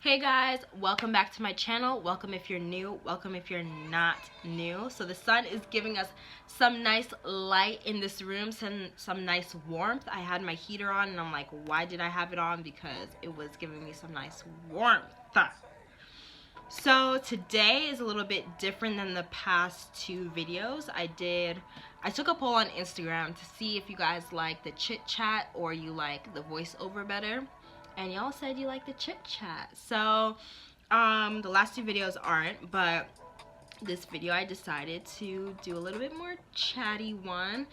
Hey guys, welcome back to my channel. Welcome if you're new, welcome if you're not new. So the sun is giving us some nice light in this room, some nice warmth. I had my heater on and I'm like, why did I have it on? Because it was giving me some nice warmth. So today is a little bit different than the past two videos. I took a poll on Instagram to see if you guys like the chit chat or you like the voiceover better. And y'all said you like the chit chat. So the last two videos aren't, but this video I decided to do a little bit more chatty one.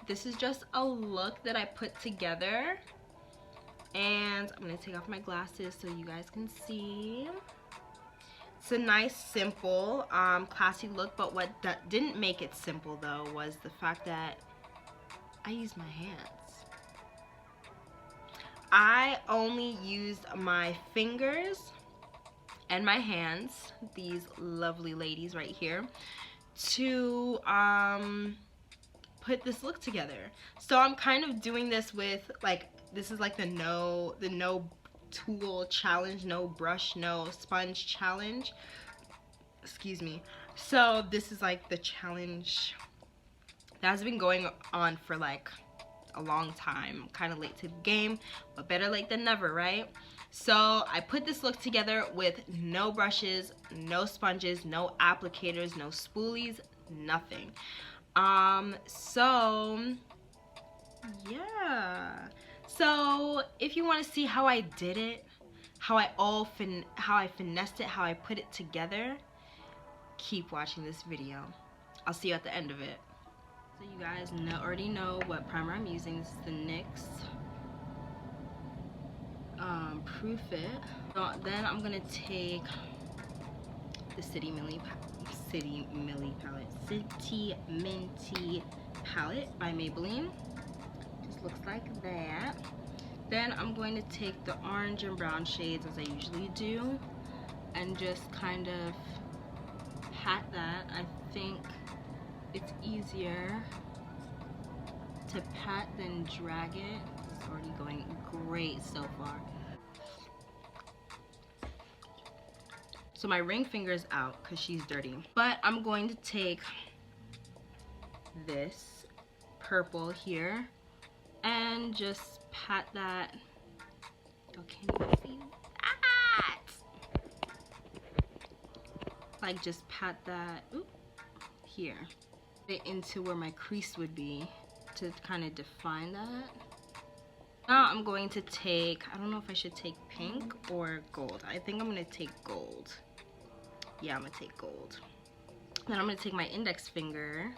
This is just a look that I put together, and I'm gonna take off my glasses so you guys can see. It's a nice, simple, classy look, but what that didn't make it simple though was the fact that I used my hands. I only used my fingers and my hands, these lovely ladies right here, to put this look together. So I'm kind of doing this with, like, this is like the no tool challenge, no brush, no sponge challenge. Excuse me. So this is like the challenge that has been going on for like a long time. I'm kind of late to the game, but better late than never, right? So I put this look together with no brushes, no sponges, no applicators, no spoolies, nothing. So yeah. So if you want to see how I did it, how I finessed it, how I put it together, keep watching this video. I'll see you at the end of it. So you guys already know what primer I'm using. This is the NYX Proof It. So then I'm gonna take the City Minty palette by Maybelline. Just looks like that. Then I'm going to take the orange and brown shades, as I usually do, and just kind of pat that. I think it's easier to pat than drag it. It's already going great so far. So my ring finger is out because she's dirty. But I'm going to take this purple here and just pat that. Oh, can you see that? Like, just pat that here into where my crease would be to kind of define that. Now I'm going to take, I don't know if I should take pink or gold. I think I'm gonna take gold. Yeah, I'm gonna take gold. Then I'm gonna take my index finger,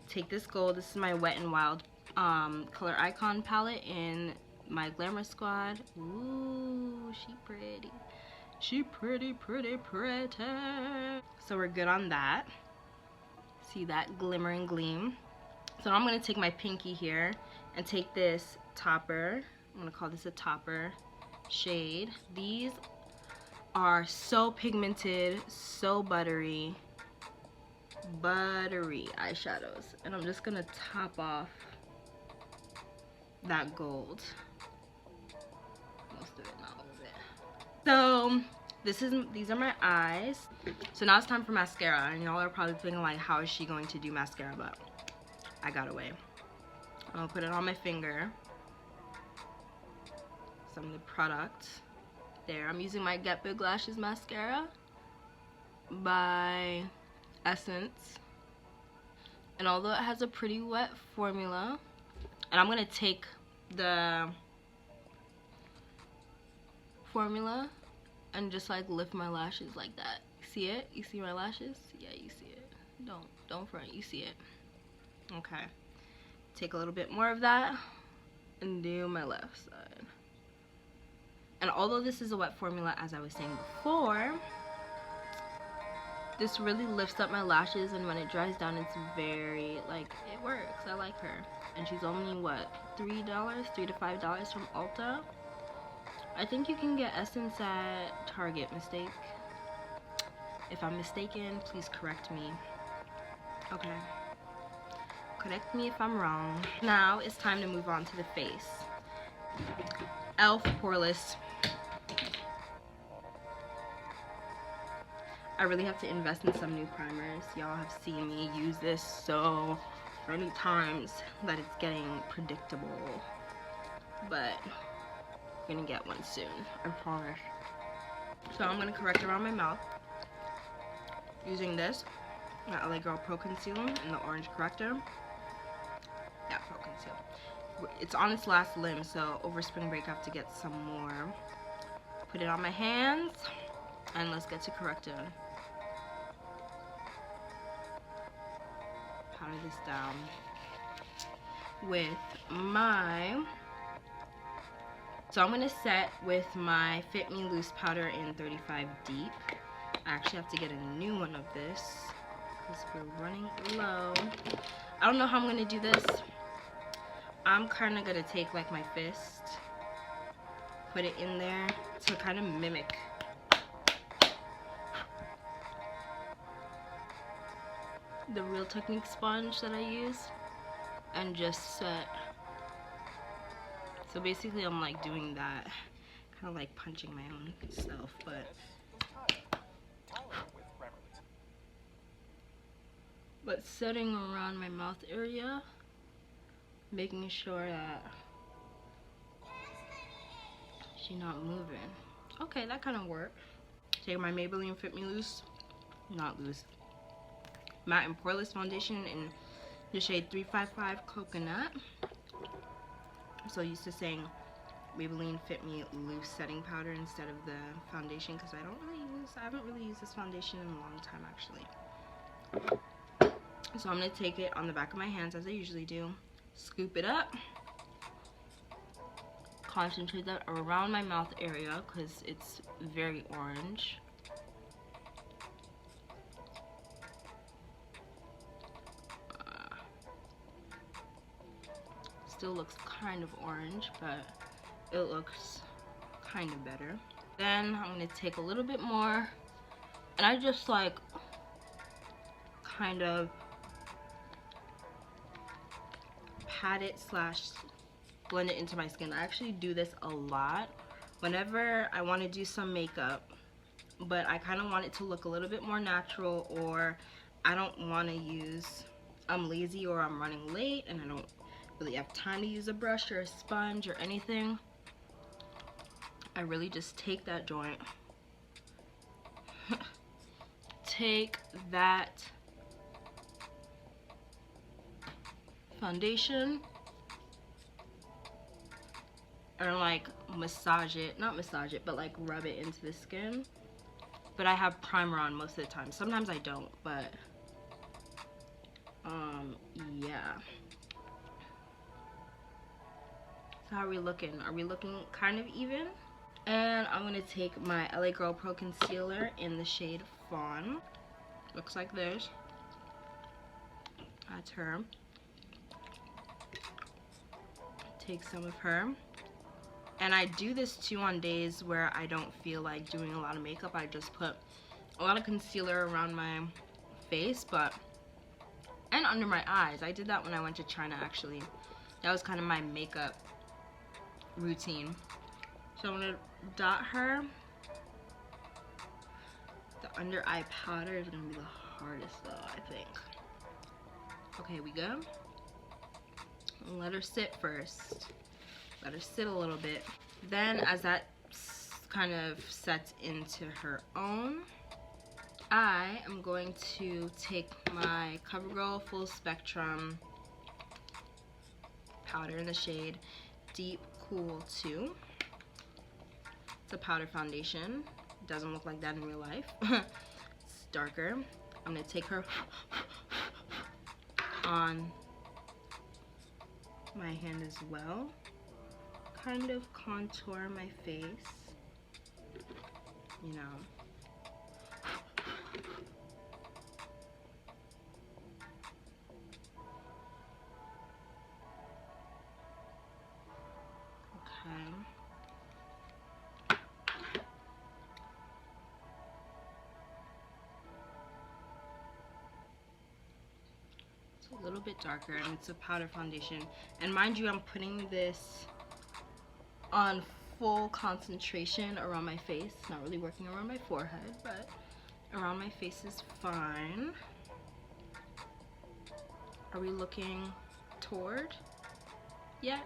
take this gold. This is my Wet n Wild color icon palette in my Glamour Squad. Ooh, she pretty. She pretty. So we're good on that. See that glimmer and gleam. So now I'm going to take my pinky here and take this topper. I'm going to call this a topper shade. These are so pigmented, so buttery eyeshadows. And I'm just going to top off that gold. Most of it, not all of it. So these are my eyes. So now it's time for mascara, and y'all are probably thinking like, how is she going to do mascara? But I got away. I'm gonna put it on my finger. Some of the product there. I'm using my Get Big Lashes mascara by Essence, and although it has a pretty wet formula, and I'm gonna take the formula and just like lift my lashes like that. See it? You see my lashes? Yeah, you see it. Don't front, you see it. Okay. Take a little bit more of that and do my left side. And although this is a wet formula, as I was saying before, this really lifts up my lashes, and when it dries down, it's very, like, it works. I like her. And she's only, what, $3 to $5 from Ulta? I think you can get Essence at Target. Mistake. If I'm mistaken, please correct me. Okay. Correct me if I'm wrong. Now it's time to move on to the face. e.l.f. Poreless I really have to invest in some new primers. Y'all have seen me use this so many times that it's getting predictable. But I'm gonna get one soon, I promise. So I'm gonna correct around my mouth using this, my LA Girl Pro Concealer and the orange corrector. Yeah, Pro Concealer. It's on its last limb, so over spring break I have to get some more. Put it on my hands, and let's get to correcting. Powder this down with my... So I'm gonna set with my Fit Me Loose powder in 35 Deep. I actually have to get a new one of this because we're running low. I don't know how I'm gonna do this. I'm kind of gonna take like my fist, put it in there to kind of mimic the Real Technique sponge that I use, and just set. So basically I'm like doing that, kind of like punching my own self, but setting around my mouth area, making sure that she's not moving. Okay, that kind of worked. Take my Maybelline Fit Me Loose, not loose, matte and poreless foundation in the shade 355 Coconut. I'm so used to saying Maybelline Fit Me Loose setting powder instead of the foundation because I haven't really used this foundation in a long time actually. So I'm going to take it on the back of my hands as I usually do, scoop it up, concentrate that around my mouth area because it's very orange. Still looks kind of orange, but it looks kind of better. Then I'm going to take a little bit more, and I just like kind of pat it / blend it into my skin. I actually do this a lot whenever I want to do some makeup, but I kind of want it to look a little bit more natural, or I don't want to use, I'm lazy or I'm running late and I don't really have time to use a brush or a sponge or anything. I really just take that joint, take that foundation and like massage it, not massage it, but like rub it into the skin. But I have primer on most of the time. Sometimes I don't, but yeah. So how are we looking? Are we looking kind of even? And I'm gonna take my LA Girl Pro Concealer in the shade Fawn. Looks like this. That's her. Take some of her. And I do this too on days where I don't feel like doing a lot of makeup. I just put a lot of concealer around my face, and under my eyes. I did that when I went to China actually. That was kind of my makeup routine. So I'm gonna dot her. The under eye powder is gonna be the hardest though, I think. Okay, we go. Let her sit first. Let her sit a little bit. Then as that kind of sets into her own, I am going to take my CoverGirl Full Spectrum powder in the shade Deep Cool 2. It's a powder foundation. It doesn't look like that in real life. It's darker. I'm going to take her on my hand as well. Kind of contour my face, you know. Okay. It's a little bit darker, and it's a powder foundation. And mind you, I'm putting this on full concentration around my face. Not really working around my forehead, but Around my face is fine. Are we looking toward yet?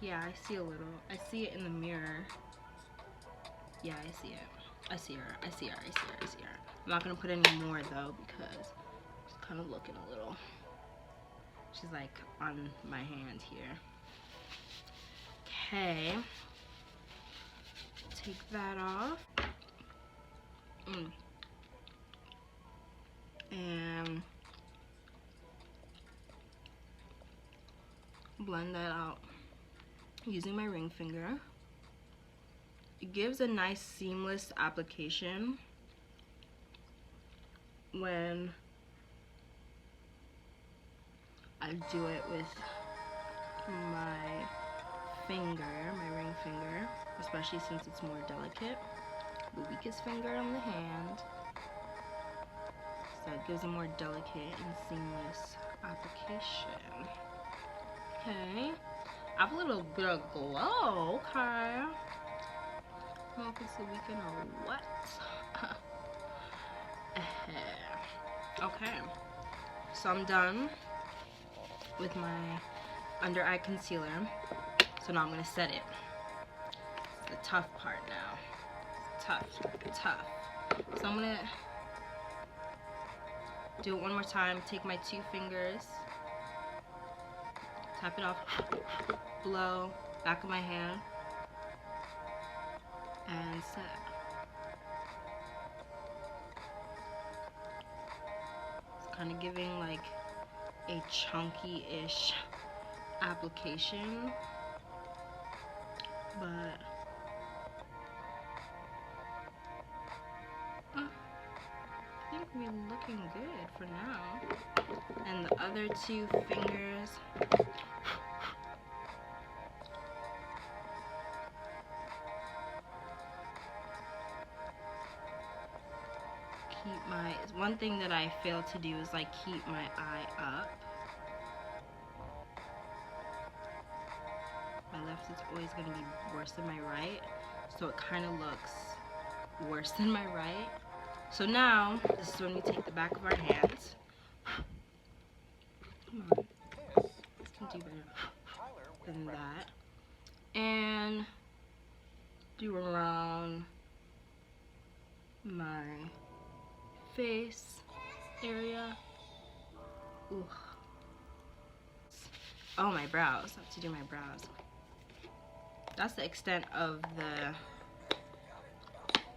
Yeah, I see a little. I see it in the mirror. Yeah, I see it. I see her. I see her. I see her. I see her. I'm not gonna put any more though because she's kind of looking a little. She's like on my hand here. Okay. Take that off. And blend that out using my ring finger. It gives a nice seamless application when I do it with my finger, my ring finger, especially since it's more delicate. The weakest finger on the hand. So it gives a more delicate and seamless application. Okay. I have a little bit of glow, okay. I don't know if it's the weekend or what. Okay. So I'm done with my under eye concealer. So now I'm gonna set it. It's the tough part now. Tough. So I'm gonna do it one more time. Take my 2 fingers, tap it off below back of my hand, and set. It's kind of giving like a chunky-ish application, but I think we're looking good for now. And the other 2 fingers, keep my, one thing that I fail to do is like keep my eye up. My left is always going to be worse than my right, so it kind of looks worse than my right. So now, this is when we take the back of our hands. Come on. This can do better than that. And do around my face area. Ooh. Oh, my brows. I have to do my brows. That's the extent of the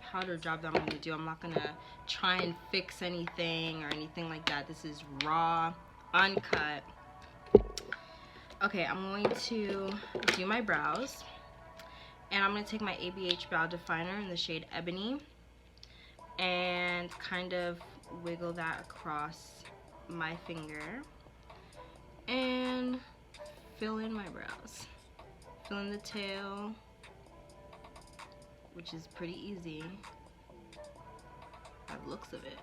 powder job that I'm going to do. I'm not going to try and fix anything or anything like that. This is raw, uncut. Okay, I'm going to do my brows. And I'm going to take my ABH Brow Definer in the shade Ebony and kind of wiggle that across my finger and fill in my brows. Fill in the tail, which is pretty easy by the looks of it.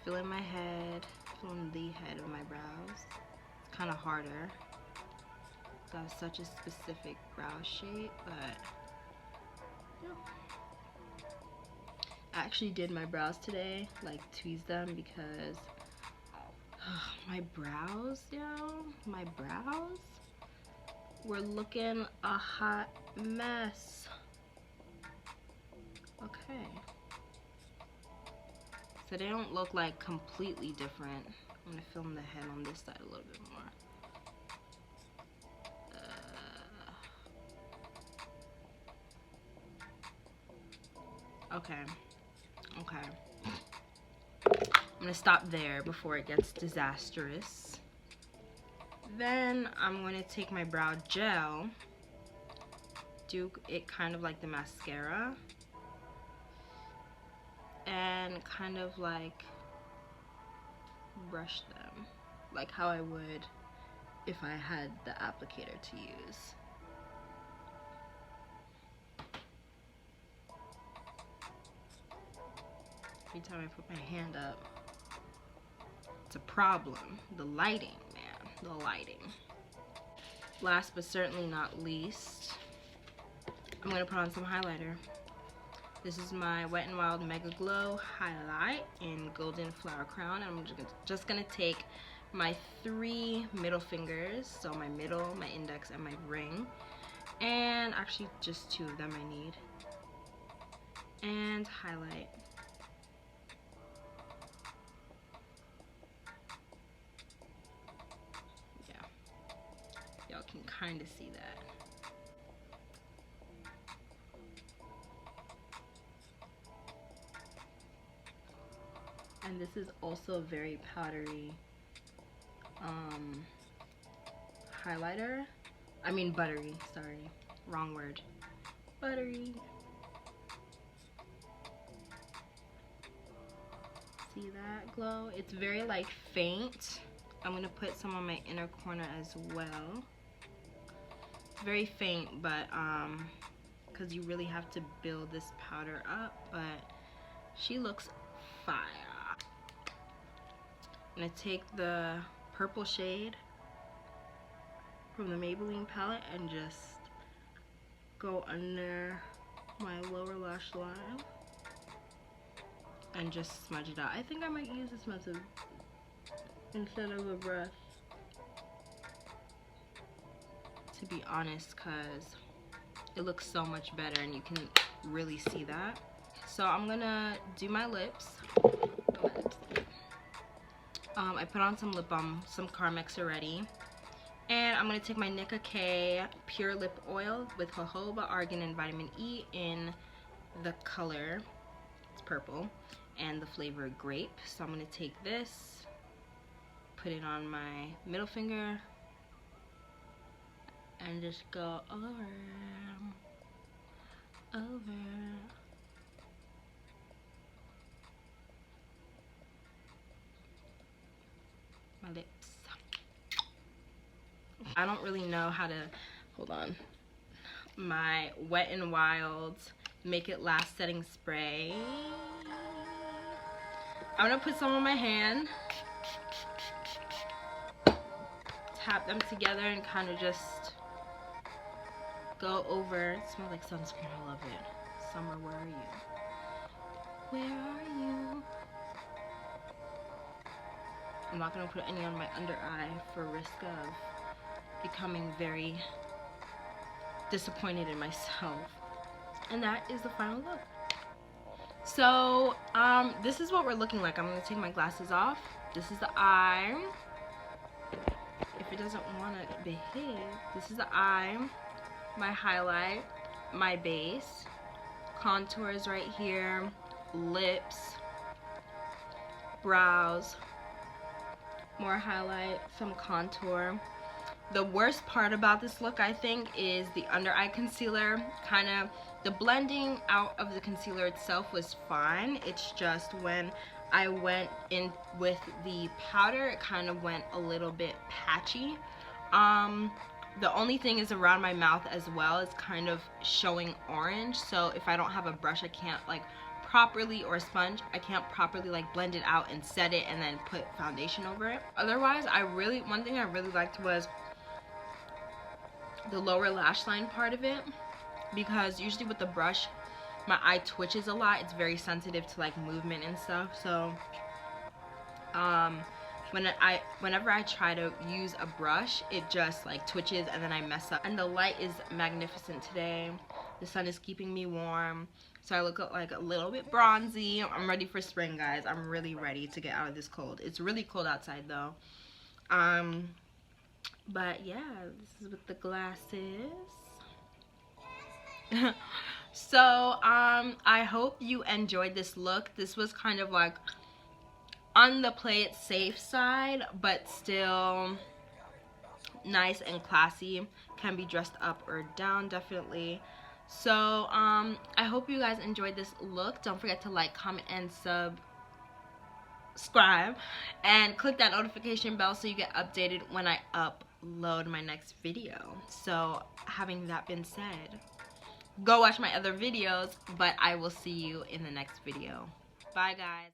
Fill in my head, fill in the head of my brows. It's kind of harder. Got such a specific brow shape, but yeah. I actually did my brows today, like tweezed them because my brows, my brows were looking a hot mess. Okay. So they don't look like completely different. I'm gonna film the head on this side a little bit more. Okay. I'm gonna stop there before it gets disastrous. Then I'm gonna take my brow gel, do it kind of like the mascara, and kind of like brush them like how I would if I had the applicator to use. Every time I put my hand up, it's a problem. The lighting, man, the lighting. Last but certainly not least, I'm gonna put on some highlighter. This is my Wet n Wild Mega Glow highlight in Golden Flower Crown. I'm just gonna take my 3 middle fingers, so my middle, my index, and my ring, and actually just 2 of them I need, and highlight. Yeah, y'all can kind of see that. And this is also very powdery highlighter. I mean buttery, sorry, wrong word. Buttery. See that glow? It's very like faint. I'm gonna put some on my inner corner as well. It's very faint, but because you really have to build this powder up, but she looks fire. I'm gonna take the purple shade from the Maybelline palette and just go under my lower lash line and just smudge it out. I think I might use this method instead of a brush, to be honest, because it looks so much better and you can really see that. So I'm gonna do my lips. I put on some lip balm, some Carmex already. And I'm going to take my Nicka K Pure Lip Oil with jojoba, argan, and vitamin E in the color, it's purple, and the flavor grape. So I'm going to take this, put it on my middle finger, and just go over my lips. I don't really know how to, hold on, my Wet n Wild Make It Last setting spray. I'm gonna put some on my hand, tap them together, and kind of just go over. It smells like sunscreen, I love it. Summer, where are you? Where are you? I'm not gonna put any on my under eye for risk of becoming very disappointed in myself. And that is the final look. So this is what we're looking like. I'm gonna take my glasses off. This is the eye. If it doesn't want to behave, this is the eye, my highlight, my base, contours right here, lips, brows, more highlight, some contour. The worst part about this look, I think, is the under eye concealer. Kind of the blending out of the concealer itself was fine. It's just when I went in with the powder, it kind of went a little bit patchy. The only thing is around my mouth as well. It's kind of showing orange. So if I don't have a brush, I can't like properly, or a sponge, I can't properly like blend it out and set it and then put foundation over it. Otherwise, one thing I really liked was the lower lash line part of it, because usually with the brush my eye twitches a lot. It's very sensitive to like movement and stuff. So whenever I try to use a brush, it just like twitches and then I mess up. And the light is magnificent today. The sun is keeping me warm, so I look like a little bit bronzy. I'm ready for spring, guys. I'm really ready to get out of this cold. It's really cold outside though. But yeah, this is with the glasses. So I hope you enjoyed this look. This was kind of like on the play it safe side, but still nice and classy. Can be dressed up or down, definitely. So I hope you guys enjoyed this look. Don't forget to like, comment, and subscribe, and click that notification bell so you get updated when I upload my next video. So having that been said, go watch my other videos, but I will see you in the next video. Bye, guys.